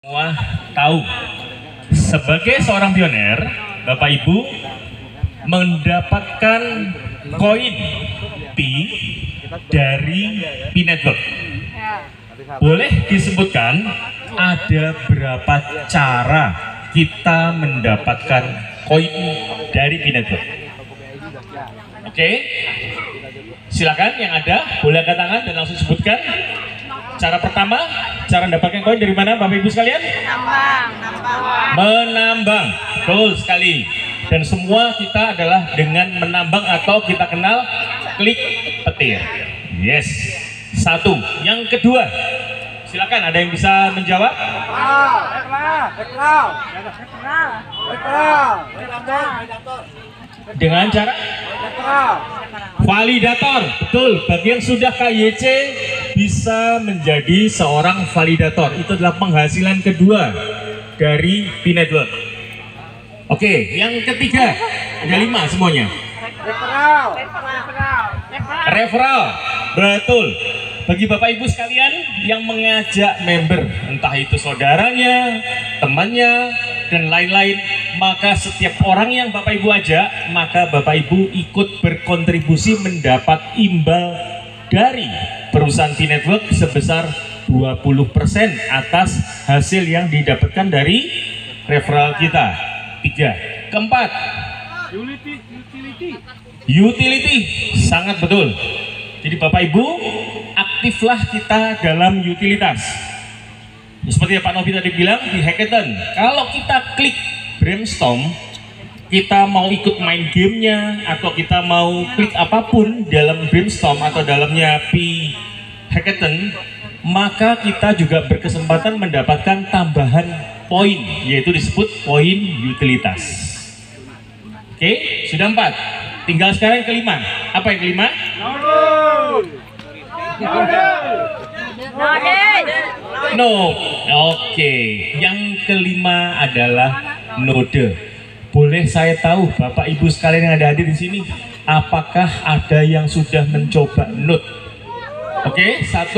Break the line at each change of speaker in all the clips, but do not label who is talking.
Semua tahu, sebagai seorang pioner, Bapak Ibu mendapatkan koin Pi dari Pi Network. Boleh disebutkan ada berapa cara kita mendapatkan koin dari Pi Network? Oke, silakan yang ada boleh angkat tangan dan langsung sebutkan. Cara pertama, cara mendapatkan koin dari mana Bapak Ibu sekalian? Menambang, betul sekali. Dan semua kita adalah dengan menambang atau kita kenal klik petir. Yes, satu. Yang kedua, silakan ada yang bisa menjawab? Dengan cara validator, betul. Bagi yang sudah KYC bisa menjadi seorang validator. Itu adalah penghasilan kedua dari Pi Network. Oke, yang ketiga ada 5 semuanya. Referral, betul. Bagi Bapak Ibu sekalian yang mengajak member, entah itu saudaranya, temannya, dan lain-lain, maka setiap orang yang Bapak Ibu ajak, maka Bapak Ibu ikut berkontribusi mendapat imbal dari perusahaan Pi Network sebesar 20% atas hasil yang didapatkan dari referral kita. 3. Keempat, utility, sangat betul. Jadi Bapak Ibu, aktiflah kita dalam utilitas. Seperti yang Pak Novi tadi bilang di hackathon, kalau kita klik brainstorm, kita mau ikut main gamenya atau kita mau klik apapun dalam brainstorm atau dalamnya Pi hackathon, maka kita juga berkesempatan mendapatkan tambahan poin, yaitu disebut poin utilitas. Oke, sudah 4. Tinggal sekarang yang kelima. Apa yang kelima? No. Oke, yang kelima adalah node. Boleh saya tahu Bapak Ibu sekalian yang ada hadir di sini, apakah ada yang sudah mencoba node? Oke, 1.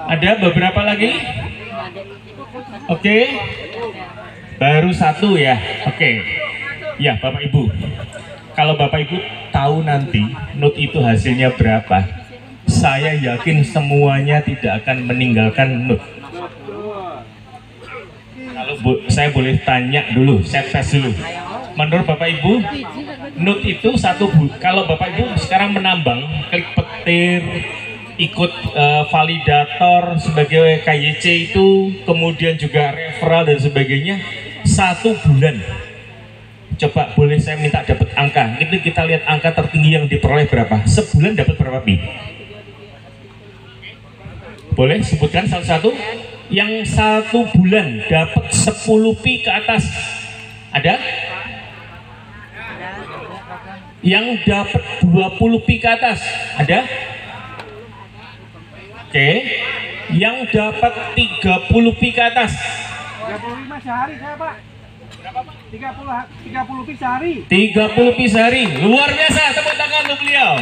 Ada beberapa lagi? Oke, baru 1 ya. Oke, ya Bapak Ibu, kalau Bapak Ibu tahu nanti node itu hasilnya berapa, saya yakin semuanya tidak akan meninggalkan node. Kalau saya boleh tanya dulu, saya tes dulu. Menurut Bapak Ibu, node itu kalau Bapak Ibu sekarang menambang, klik petir, ikut validator sebagai KYC itu, kemudian juga referral dan sebagainya, 1 bulan. Coba boleh saya minta dapat angka. Ini kita lihat angka tertinggi yang diperoleh berapa. Sebulan dapat berapa Pi? Boleh sebutkan satu-satu. Yang 1 bulan dapat 10 Pi ke atas. Ada? Yang dapat 20 Pi ke atas. Ada? Oke. Yang dapat 30 Pi ke atas.
35 sehari saya Pak. Berapa Pak? 30 Pi sehari.
30 Pi sehari. Luar biasa, tepuk tangan untuk beliau.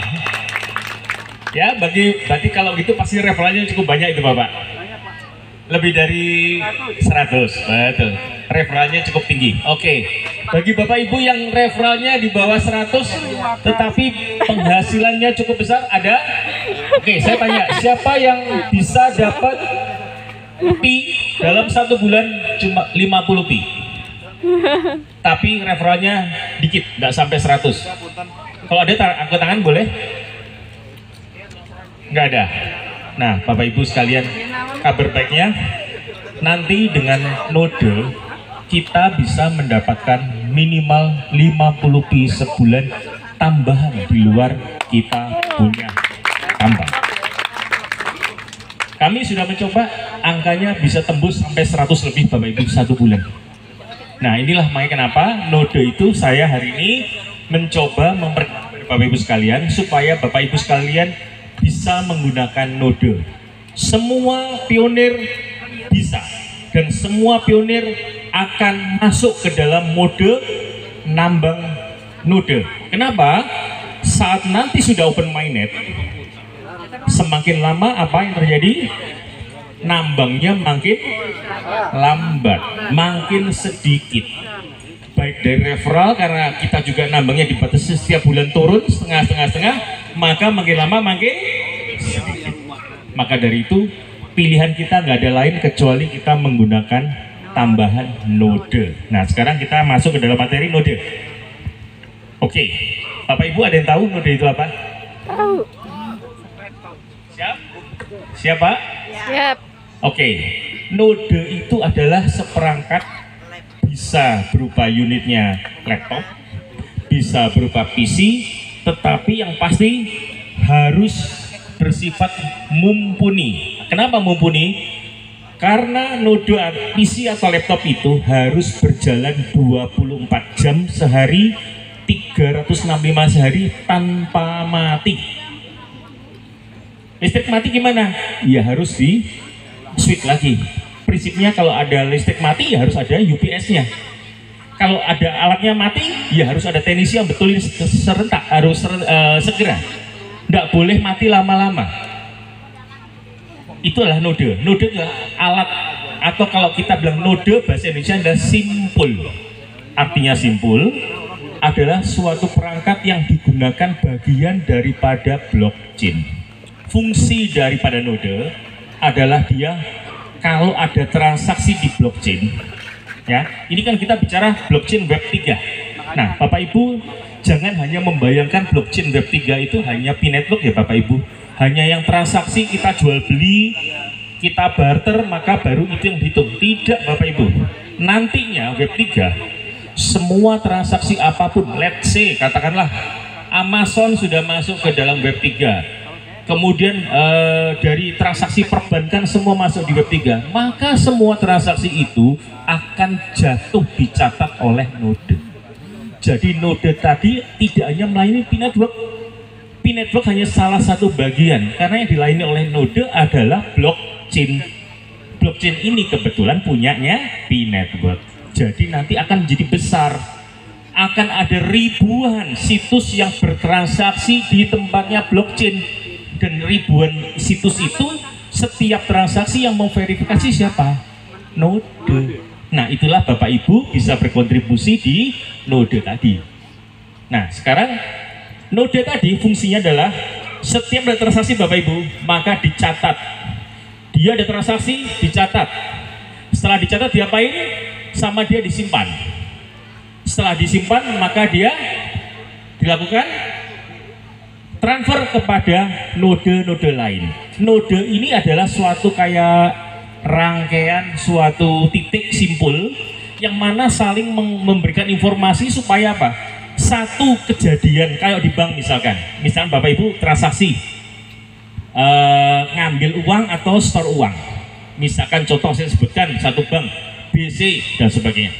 Ya, berarti kalau gitu pasti referralnya cukup banyak itu Bapak.
Banyak Pak.
Lebih dari 100. Betul. Referralnya cukup tinggi. Oke. Bagi Bapak Ibu yang referralnya di bawah 100 tetapi penghasilannya cukup besar, ada? Oke, saya tanya, siapa yang bisa dapat Pi dalam 1 bulan cuma 50 Pi? Tapi referralnya dikit, nggak sampai 100. Kalau ada angkat tangan boleh? Nggak ada. Nah, Bapak Ibu sekalian, kabar baiknya nanti dengan node kita bisa mendapatkan minimal 50 Pi sebulan tambahan di luar kita punya tambang. Kami sudah mencoba, angkanya bisa tembus sampai 100 lebih Bapak Ibu 1 bulan. Nah, inilah makanya kenapa node itu saya hari ini mencoba memperkenalkan Bapak Ibu sekalian supaya Bapak Ibu sekalian bisa menggunakan node. Semua pionir bisa dan semua pionir akan masuk ke dalam mode nambang node. Kenapa? Saat nanti sudah open mainnet, semakin lama apa yang terjadi? nambangnya makin lambat, makin sedikit. Baik dari referral, karena kita juga nambangnya dibatasi setiap bulan turun setengah, maka makin lama makin sedikit. Maka dari itu pilihan kita nggak ada lain kecuali kita menggunakan tambahan node. Nah sekarang kita masuk ke dalam materi node. Oke, Bapak Ibu ada yang tahu node itu apa?
Tahu.
Siap? Siapa?
Siap.
Oke, node itu adalah seperangkat, bisa berupa unitnya laptop, bisa berupa PC, tetapi yang pasti harus bersifat mumpuni. Kenapa mumpuni? Karena node PC atau laptop itu harus berjalan 24 jam sehari, 365 sehari tanpa mati. Listrik mati gimana? Ya harus di switch lagi. Prinsipnya kalau ada listrik mati ya harus ada UPS-nya. Kalau ada alatnya mati ya harus ada teknisi yang betulin serentak, harus segera. Nggak boleh mati lama-lama. Itulah node. Node adalah alat, atau kalau kita bilang node bahasa Indonesia adalah simpul. Artinya simpul adalah suatu perangkat yang digunakan bagian daripada blockchain. Fungsi daripada node adalah dia kalau ada transaksi di blockchain, ya, ini kan kita bicara blockchain web 3. Nah, Bapak Ibu jangan hanya membayangkan blockchain web 3 itu hanya P-network ya Bapak Ibu. Hanya yang transaksi kita jual beli, kita barter, maka baru itu yang dihitung. Tidak Bapak Ibu. Nantinya web 3 semua transaksi apapun, let's say katakanlah Amazon sudah masuk ke dalam web 3. Kemudian dari transaksi perbankan semua masuk di web 3, maka semua transaksi itu akan jatuh dicatat oleh node. Jadi node tadi tidak hanya melayani P-network. P-network hanya salah satu bagian, karena yang dilayani oleh node adalah blockchain. Blockchain ini kebetulan punyanya P-network. Jadi nanti akan menjadi besar. Akan ada ribuan situs yang bertransaksi di tempatnya blockchain. Dan ribuan situs itu setiap transaksi yang memverifikasi siapa? Node. Nah itulah Bapak Ibu bisa berkontribusi di node tadi. Nah sekarang node tadi fungsinya adalah setiap ada transaksi Bapak Ibu maka dicatat. Dia ada transaksi dicatat. Setelah dicatat diapain? Sama dia disimpan. Setelah disimpan maka dia dilakukan transfer kepada node-node lain. Node ini adalah suatu kayak rangkaian suatu titik simpul yang mana saling memberikan informasi supaya apa? Satu kejadian kayak di bank misalkan Bapak Ibu transaksi ngambil uang atau store uang. Misalkan contoh saya sebutkan satu bank BC dan sebagainya.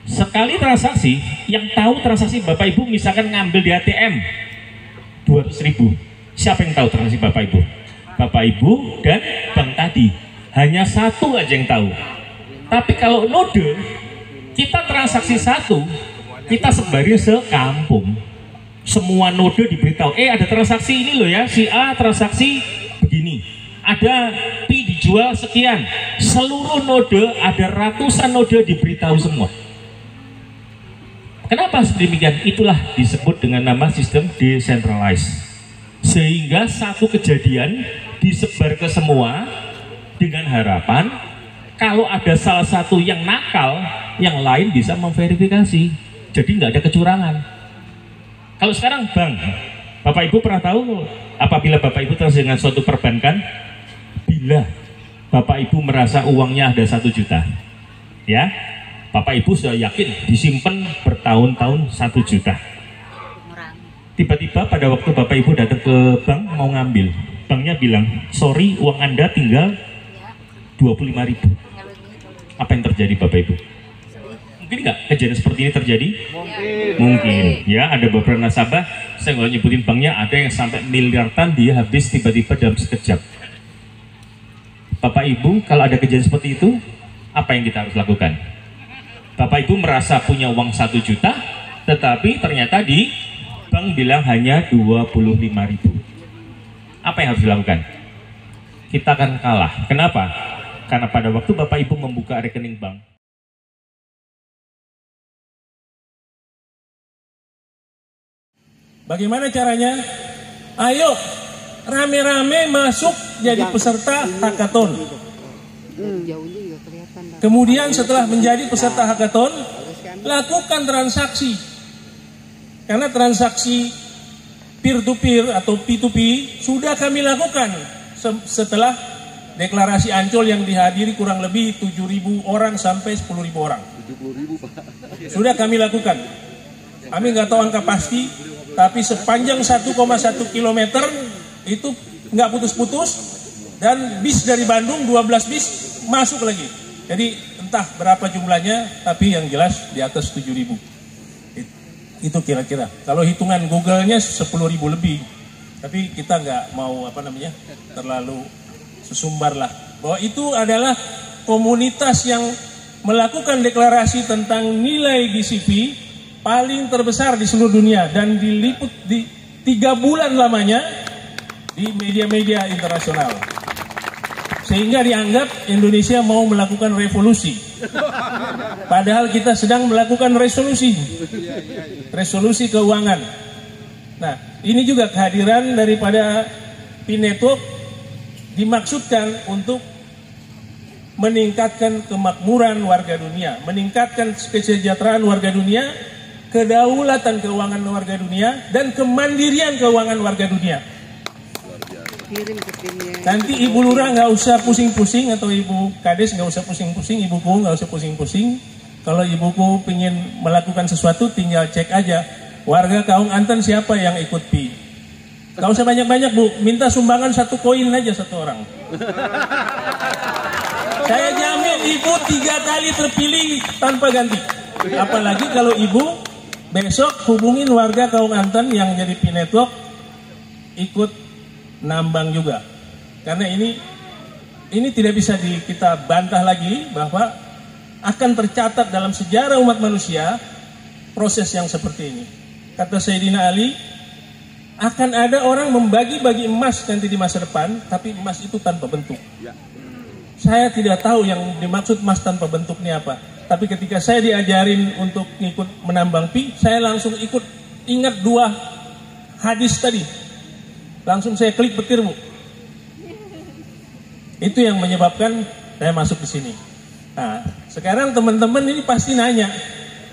Sekali transaksi yang tahu transaksi Bapak Ibu misalkan ngambil di ATM 200.000. Siapa yang tahu transaksi Bapak Ibu? Bapak Ibu dan bank tadi. Hanya satu aja yang tahu. Tapi kalau node, kita transaksi satu, kita sebarin sekampung. Semua node diberitahu, ada transaksi ini loh ya, si A transaksi begini. Ada P dijual sekian. Seluruh node, ada ratusan node diberitahu semua. Kenapa sedemikian? Itulah disebut dengan nama sistem decentralized. Sehingga satu kejadian disebar ke semua dengan harapan kalau ada salah satu yang nakal, yang lain bisa memverifikasi. Jadi nggak ada kecurangan. Kalau sekarang bank, Bapak Ibu pernah tahu apabila Bapak Ibu transaksi dengan suatu perbankan, bila Bapak Ibu merasa uangnya ada 1 juta, ya, Bapak Ibu sudah yakin disimpan bertahun-tahun 1 juta. Tiba-tiba pada waktu Bapak Ibu datang ke bank mau ngambil, banknya bilang, sorry uang Anda tinggal 25.000. Apa yang terjadi Bapak Ibu? Mungkin nggak kejadian seperti ini terjadi? Mungkin. Ya, ada beberapa nasabah, saya nggak nyebutin banknya, ada yang sampai miliaran dia habis tiba-tiba dalam sekejap. Bapak Ibu, kalau ada kejadian seperti itu, apa yang kita harus lakukan? Bapak Ibu merasa punya uang 1 juta, tetapi ternyata di bank bilang hanya 25.000. Apa yang harus dilakukan? kita akan kalah. Kenapa? Karena pada waktu Bapak Ibu membuka rekening bank,
bagaimana caranya? Ayo rame-rame masuk jadi peserta hackathon. Kemudian setelah menjadi peserta hackathon, lakukan transaksi. Karena transaksi peer-to-peer atau P2P sudah kami lakukan setelah deklarasi Ancol yang dihadiri kurang lebih 7.000 orang sampai 10.000 orang. Sudah kami lakukan. Kami nggak tahu angka pasti, tapi sepanjang 1,1 km itu nggak putus-putus, dan bis dari Bandung 12 bis masuk lagi. Jadi entah berapa jumlahnya, tapi yang jelas di atas 7.000. Itu kira-kira. Kalau hitungan Google-nya 10.000 lebih. Tapi kita nggak mau terlalu sesumbar lah. Bahwa itu adalah komunitas yang melakukan deklarasi tentang nilai GCP paling terbesar di seluruh dunia dan diliput di 3 bulan lamanya di media-media internasional. Sehingga dianggap Indonesia mau melakukan revolusi. Padahal kita sedang melakukan resolusi keuangan. Nah, ini juga kehadiran daripada P-Network dimaksudkan untuk meningkatkan kemakmuran warga dunia, meningkatkan kesejahteraan warga dunia, kedaulatan keuangan warga dunia, dan kemandirian keuangan warga dunia. Nanti Ibu Lurah nggak usah pusing-pusing, atau Ibu Kades nggak usah pusing-pusing, Ibuku nggak usah pusing-pusing. Kalau Ibuku ingin melakukan sesuatu, tinggal cek aja warga Kaung Anten siapa yang ikut Pi. Nggak usah banyak-banyak, Bu, minta sumbangan 1 koin aja 1 orang. Saya jamin Ibu 3 kali terpilih tanpa ganti. Apalagi kalau Ibu besok hubungin warga Kaung Anten yang jadi P-Network ikut nambang juga. Karena ini tidak bisa kita bantah lagi bahwa akan tercatat dalam sejarah umat manusia proses yang seperti ini. Kata Sayyidina Ali, akan ada orang membagi-bagi emas nanti di masa depan, tapi emas itu tanpa bentuk. Saya tidak tahu yang dimaksud emas tanpa bentuk ini apa. Tapi ketika saya diajarin untuk ikut menambang pi, saya langsung ingat 2 hadis tadi. Langsung saya klik petir, Bu. Itu yang menyebabkan saya masuk di sini. Nah, sekarang teman-teman ini pasti nanya,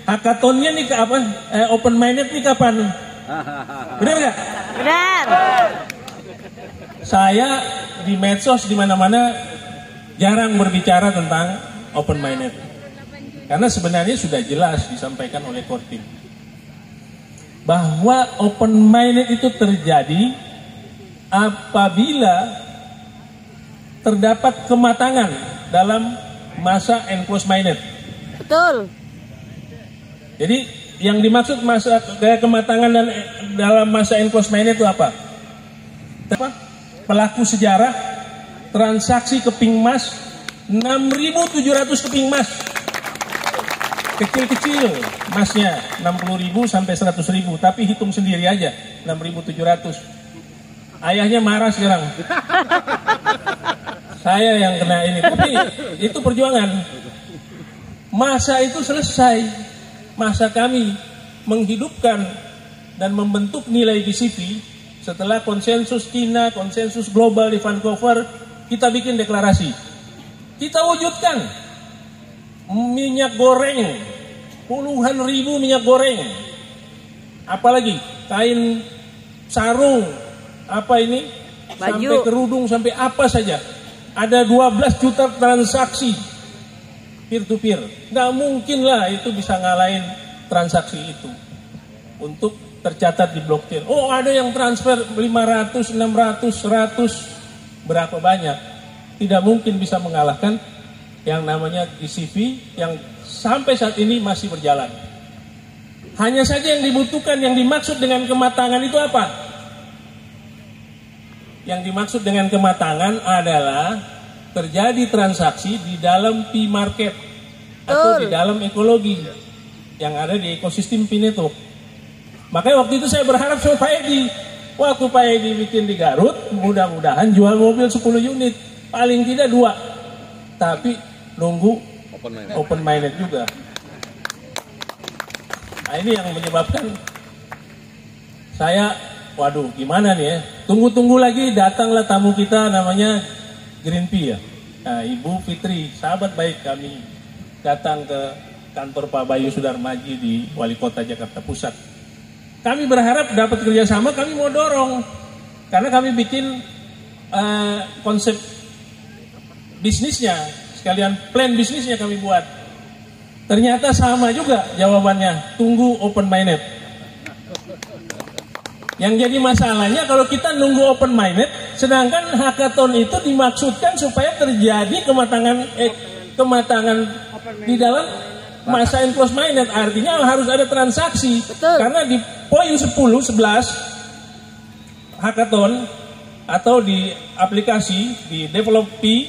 hackathonnya nih kapan? Open minded nih kapan? Benar nggak?
Benar.
Saya di medsos di mana-mana jarang berbicara tentang open minded. Karena sebenarnya sudah jelas disampaikan oleh Kortim bahwa open minded itu terjadi apabila terdapat kematangan dalam masa enclosed minded.
Betul.
Jadi yang dimaksud masa kematangan dan dalam masa enclosed minded itu apa? Pelaku sejarah transaksi keping emas 6.700 keping emas. Kecil-kecil emasnya 60.000 sampai 100.000, tapi hitung sendiri aja 6.700. Ayahnya marah sekarang. Saya yang kena ini, tapi itu perjuangan. Masa itu selesai. Masa kami menghidupkan dan membentuk nilai GCP setelah konsensus Cina, konsensus global di Vancouver, kita bikin deklarasi. Kita wujudkan. Minyak goreng, puluhan ribu minyak goreng. Apalagi kain sarung, apa ini?
Baju.
Sampai kerudung, sampai apa saja. Ada 12 juta transaksi peer-to-peer. Nggak mungkin lah itu bisa ngalahin transaksi itu untuk tercatat di blockchain. Oh, ada yang transfer 500, 600, 100, berapa banyak. Tidak mungkin bisa mengalahkan yang namanya GCP yang sampai saat ini masih berjalan. Hanya saja yang dibutuhkan, yang dimaksud dengan kematangan itu apa? Yang dimaksud dengan kematangan adalah terjadi transaksi di dalam P-market atau di dalam ekologi yang ada di ekosistem P-Network. Makanya waktu itu saya berharap sama Pak Edi, waktu Pak Edi bikin di Garut, mudah-mudahan jual mobil 10 unit, paling tidak 2. Tapi nunggu open minded juga. Nah, ini yang menyebabkan saya, waduh gimana nih ya, tunggu-tunggu lagi datanglah tamu kita namanya Greenpeace ya. Nah, Ibu Fitri, sahabat baik kami, datang ke kantor Pak Bayu Sudarmaji di Wali Kota Jakarta Pusat. Kami berharap dapat kerjasama, kami mau dorong. Karena kami bikin konsep bisnisnya, sekalian plan bisnisnya kami buat. Ternyata sama juga jawabannya, tunggu open minded. Yang jadi masalahnya kalau kita nunggu open minded, sedangkan hackathon itu dimaksudkan supaya terjadi kematangan di dalam masa close minded, artinya harus ada transaksi.
Betul.
Karena di poin 10, 11 hackathon atau di aplikasi di develop P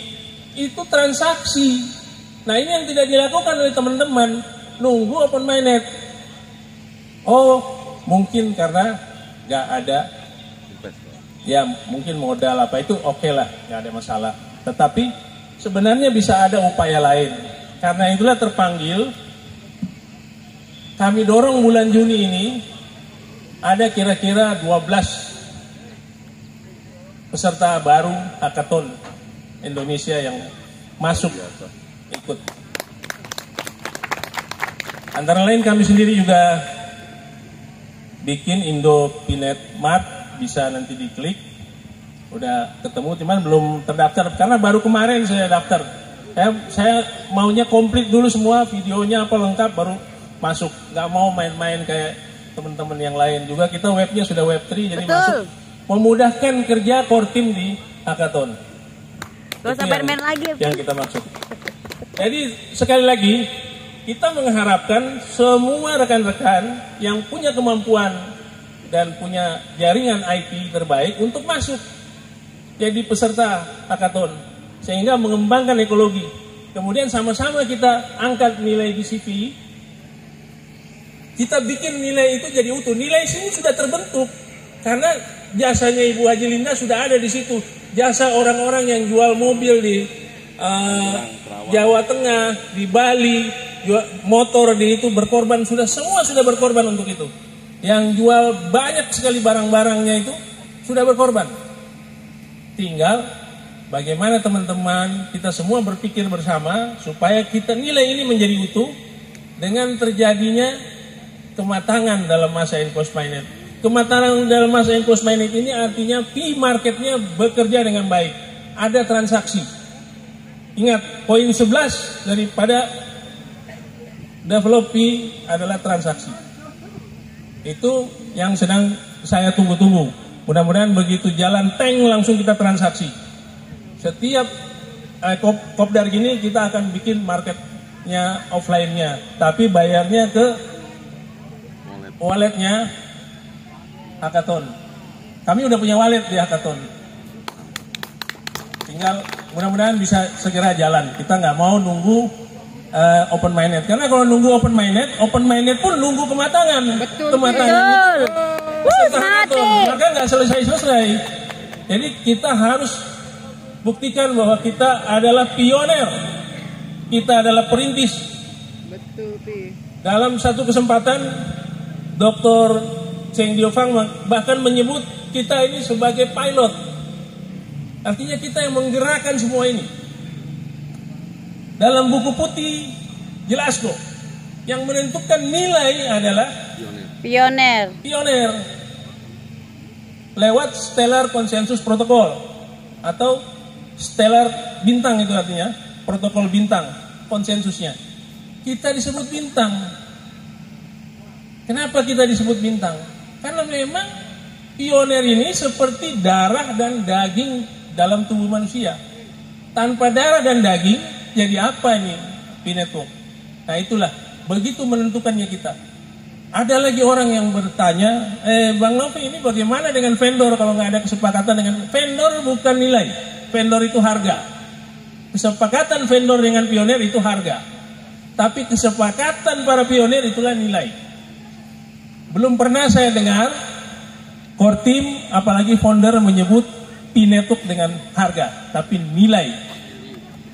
itu transaksi. Nah, ini yang tidak dilakukan oleh teman-teman, nunggu open minded. Oh, mungkin karena nggak ada, ya mungkin modal apa itu oke lah, nggak ada masalah. Tetapi sebenarnya bisa ada upaya lain. Karena itulah terpanggil, kami dorong bulan Juni ini ada kira-kira 12 peserta baru hackathon Indonesia yang masuk ikut. Antara lain kami sendiri juga bikin Indopinet Mart, bisa nanti diklik. Udah ketemu, cuman belum terdaftar karena baru kemarin saya daftar. Saya maunya komplit dulu semua, videonya apa lengkap baru masuk. Nggak mau main-main kayak teman-teman yang lain. Juga kita webnya sudah web 3, jadi masuk. Memudahkan kerja core team di hackathon.
Gak usah main lagi.
Yang kita maksud. Jadi sekali lagi, kita mengharapkan semua rekan-rekan yang punya kemampuan dan punya jaringan IT terbaik untuk masuk jadi peserta hackathon, sehingga mengembangkan ekologi. Kemudian sama-sama kita angkat nilai di CV, kita bikin nilai itu jadi utuh. Nilai sini sudah terbentuk karena jasanya Ibu Haji Linda sudah ada di situ. Jasa orang-orang yang jual mobil di Jawa Tengah, di Bali, motor di itu berkorban, semua sudah berkorban untuk itu. Yang jual banyak sekali barang-barangnya itu sudah berkorban. Tinggal bagaimana teman-teman kita semua berpikir bersama supaya kita nilai ini menjadi utuh dengan terjadinya kematangan dalam masa close minded. Kematangan dalam masa close minded ini artinya P marketnya bekerja dengan baik, ada transaksi. Ingat, poin 11 daripada develop P adalah transaksi. Itu yang sedang saya tunggu-tunggu. Mudah-mudahan begitu jalan tank langsung kita transaksi. Setiap kopdar gini kita akan bikin marketnya offline-nya, tapi bayarnya ke walletnya hackathon. Kami udah punya wallet di hackathon. Tinggal mudah-mudahan bisa segera jalan. Kita nggak mau nunggu open minded. Karena kalau nunggu open minded pun nunggu kematangan. Kematangan itu maka nggak selesai. Jadi kita harus buktikan bahwa kita adalah pioner. Kita adalah perintis.
Betul, Pi.
Dalam satu kesempatan, Dr. Cheng Diofang bahkan menyebut kita ini sebagai pilot. Artinya kita yang menggerakkan semua ini. Dalam buku putih jelas kok, yang menentukan nilai adalah
Pioner.
Lewat Stellar Consensus Protocol atau Stellar bintang, itu artinya protokol bintang konsensusnya. Kita disebut bintang. Kenapa kita disebut bintang? Karena memang pioner ini seperti darah dan daging dalam tubuh manusia. Tanpa darah dan daging, jadi apa ini P-Network? Nah itulah, begitu menentukannya kita. Ada lagi orang yang bertanya, Bang Novi ini bagaimana dengan vendor kalau nggak ada kesepakatan dengan vendor? Bukan nilai, vendor itu harga. Kesepakatan vendor dengan pioner itu harga. Tapi kesepakatan para pioner itulah nilai. Belum pernah saya dengar Kortim apalagi founder menyebut pinetuk dengan harga, tapi nilai.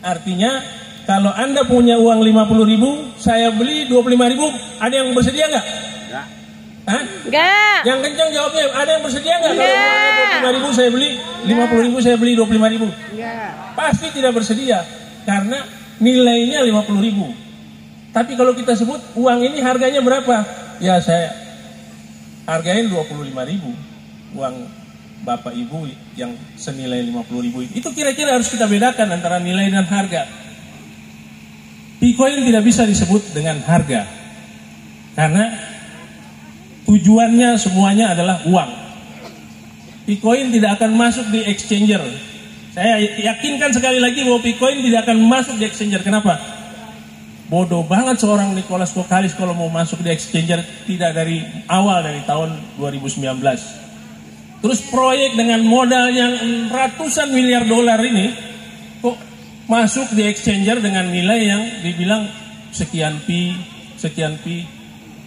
Artinya kalau Anda punya uang 50.000, saya beli 25.000, ada yang bersedia nggak? Hah?
Enggak.
Yang kencang jawabnya, ada yang bersedia nggak? Kalau
Nggak.
uangnya 25.000 saya beli, 50.000 saya beli 25.000.
Enggak.
Pasti tidak bersedia karena nilainya 50.000. Tapi kalau kita sebut uang ini harganya berapa? Ya saya hargain 25.000. Uang Bapak Ibu yang senilai 50.000 itu kira-kira harus kita bedakan antara nilai dan harga. Bitcoin tidak bisa disebut dengan harga karena tujuannya semuanya adalah uang. Bitcoin tidak akan masuk di exchanger. Saya yakinkan sekali lagi bahwa Bitcoin tidak akan masuk di exchanger. Kenapa? Bodoh banget seorang Nicholas Kokalis kalau mau masuk di exchanger tidak dari awal, dari tahun 2019. Terus proyek dengan modal yang ratusan miliar dolar ini kok masuk di exchanger dengan nilai yang dibilang sekian pi.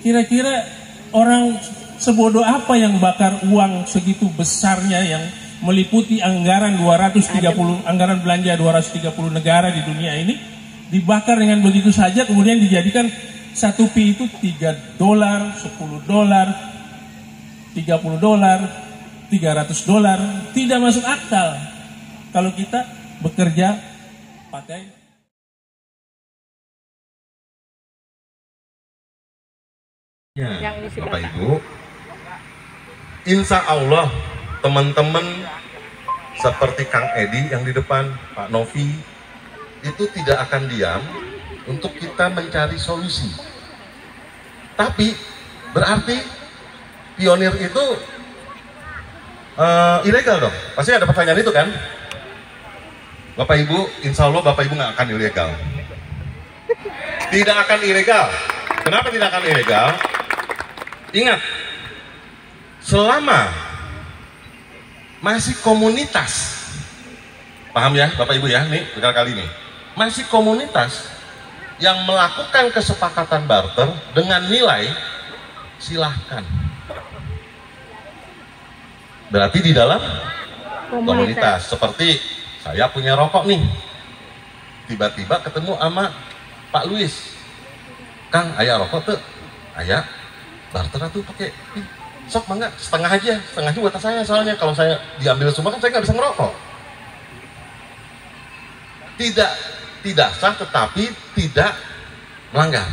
Kira-kira orang sebodoh apa yang bakar uang segitu besarnya yang meliputi anggaran 230, anggaran belanja 230 negara di dunia ini, dibakar dengan begitu saja, kemudian dijadikan satu pi itu $3, $10, $30, $300, tidak masuk akal kalau kita bekerja pakai.
Ya, Bapak Ibu, insya Allah teman-teman seperti Kang Edi yang di depan, Pak Novi, itu tidak akan diam untuk kita mencari solusi. Tapi berarti pionir itu ilegal dong? Pasti ada pertanyaan itu kan? Bapak Ibu, insya Allah Bapak Ibu nggak akan ilegal. Tidak akan ilegal. Kenapa tidak akan ilegal? Ingat, selama masih komunitas, paham ya Bapak Ibu ya, nih kali ini masih komunitas yang melakukan kesepakatan barter dengan nilai, silahkan. Berarti di dalam komunitas. Seperti saya punya rokok nih, tiba-tiba ketemu sama Pak Luis, Kang, ayah rokok tuh, ayah barter tuh pakai, sok mangga setengah aja buat saya, soalnya kalau saya diambil semua kan saya nggak bisa ngerokok. Tidak sah, tetapi tidak melanggar.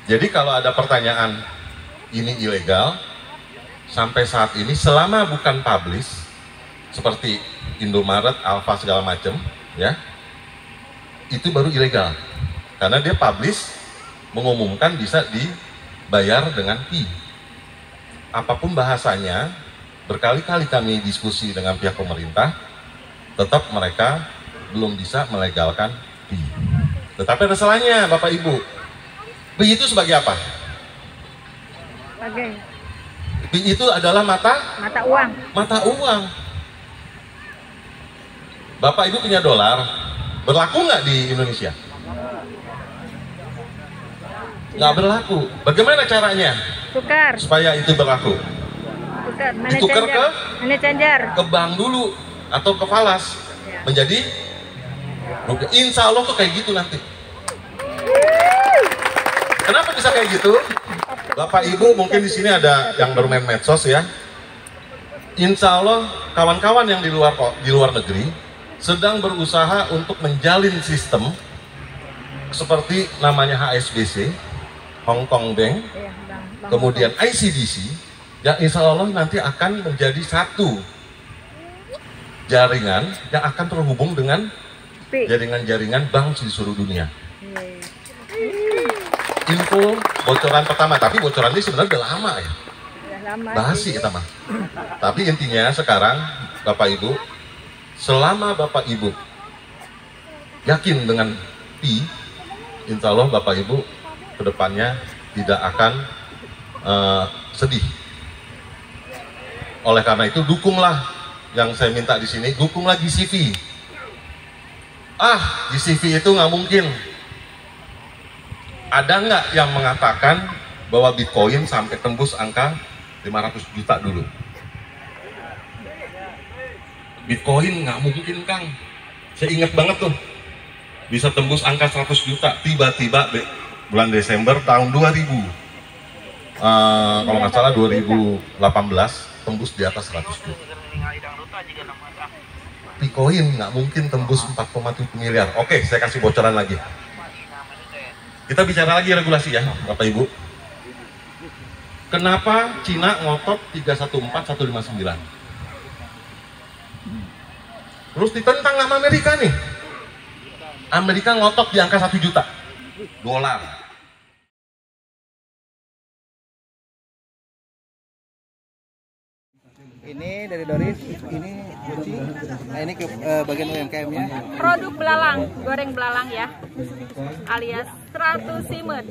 Jadi kalau ada pertanyaan ini ilegal, sampai saat ini selama bukan publish seperti Indomaret, Alfa segala macam, ya, itu baru ilegal. Karena dia publish mengumumkan bisa dibayar dengan fee. Apapun bahasanya, berkali-kali kami diskusi dengan pihak pemerintah, tetap mereka belum bisa melegalkan fee. Tetapi ada salahnya Bapak Ibu. Fee itu sebagai apa?
Sebagai
Fee itu adalah mata
uang.
Mata uang. Bapak Ibu punya dolar, berlaku nggak di Indonesia? Nggak berlaku. Bagaimana caranya
Tukar.
supaya itu berlaku?
Tukar.
Ditukar ke
changer.
ke bank dulu atau ke falas menjadi rupiah. Insya Allah tuh kayak gitu nanti. Kenapa bisa kayak gitu? Bapak Ibu mungkin di sini ada yang baru main medsos ya. Insya Allah kawan-kawan yang di luar negeri sedang berusaha untuk menjalin sistem seperti namanya HSBC, Hong Kong Bank, kemudian ICBC, yang insya Allah nanti akan menjadi satu jaringan yang akan terhubung dengan jaringan-jaringan bank di seluruh dunia. Info bocoran pertama, tapi bocoran ini sebenarnya udah lama ya, basi kita mah. Tapi intinya sekarang Bapak Ibu, selama Bapak Ibu yakin dengan Pi, insya Allah Bapak Ibu kedepannya tidak akan sedih. Oleh karena itu dukunglah yang saya minta di sini, dukunglah GCV. GCV itu nggak mungkin. Ada nggak yang mengatakan bahwa Bitcoin sampai tembus angka 500 juta dulu. Bitcoin nggak mungkin, Kang. Saya ingat banget tuh, bisa tembus angka 100 juta. Tiba-tiba bulan Desember tahun 2000, kalau nggak salah 2018, tembus di atas 100 juta. Bitcoin nggak mungkin tembus 4,7 miliar. Oke, saya kasih bocoran lagi. Kita bicara lagi regulasi ya, Bapak Ibu. Kenapa Cina ngotot 314, 159? Terus ditentang sama Amerika nih. Amerika ngotot di angka 1 juta dolar.
Ini dari Doris, ini Guci. Nah ini ke bagian UMKM-nya.
Produk belalang, goreng belalang ya, alias 100 simet.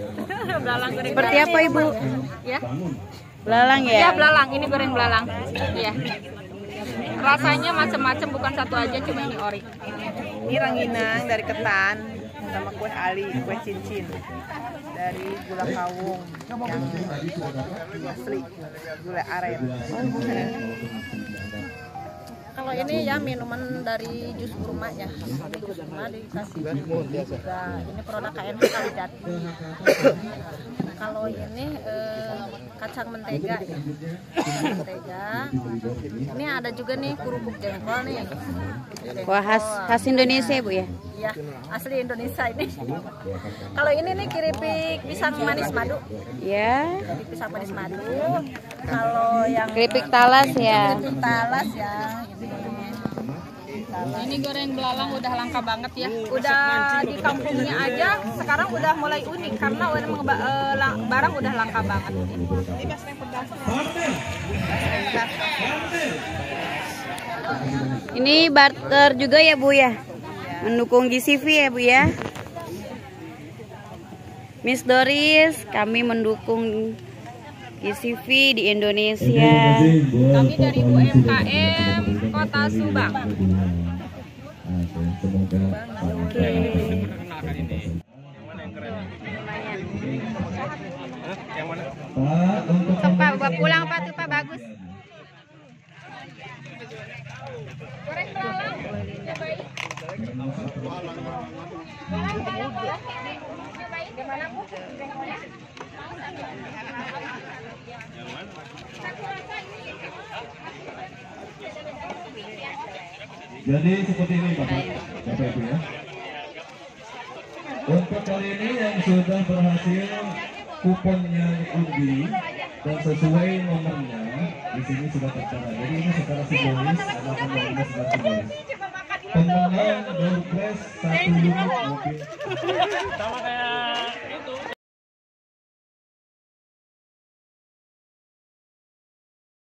Belalang goreng.
Seperti apa Ibu?
Ya.
Belalang ya?
Iya belalang, ini goreng belalang. Iya. Rasanya macam-macam, bukan satu aja, cuma ini ori.
Ini rangginang dari ketan sama kue ali, kue cincin dari gula kawung yang asli, gula aren.
Kalau ini ya minuman dari jus kurma ya, ini jus kurma dikasih juga. Ini produk KNH Kalidat. Kalau ini kacang mentega ya, mentega. Ini ada juga nih kerupuk jengkol nih.
Wah, khas Indonesia Bu ya?
Iya, asli Indonesia ini. Kalau ini nih keripik pisang manis madu.
Ya.
Keripik pisang manis madu. Kalau yang
Keripik talas ya?
keripik talas ya. Ini goreng belalang udah langka banget ya. Udah di kampungnya aja sekarang udah mulai unik karena barang udah langka banget.
Ini barter juga ya Bu ya? Mendukung GCV ya Bu ya? Miss Doris, kami mendukung GCV di Indonesia.
Kami dari UMKM Kota Subang.
Oke.
Pak, bawa pulang Pak tuh Pak, bagus. Goreng belalang. Gimana Bu?
Jadi seperti ini Bapak Ibu ya. Untuk kali ini yang sudah berhasil kuponnya diundi dan sesuai nomornya di sini sudah tertera. Jadi ini secara simbolis adalah pemenang secara simbolis. Pemenang door prize 1 unit mobil.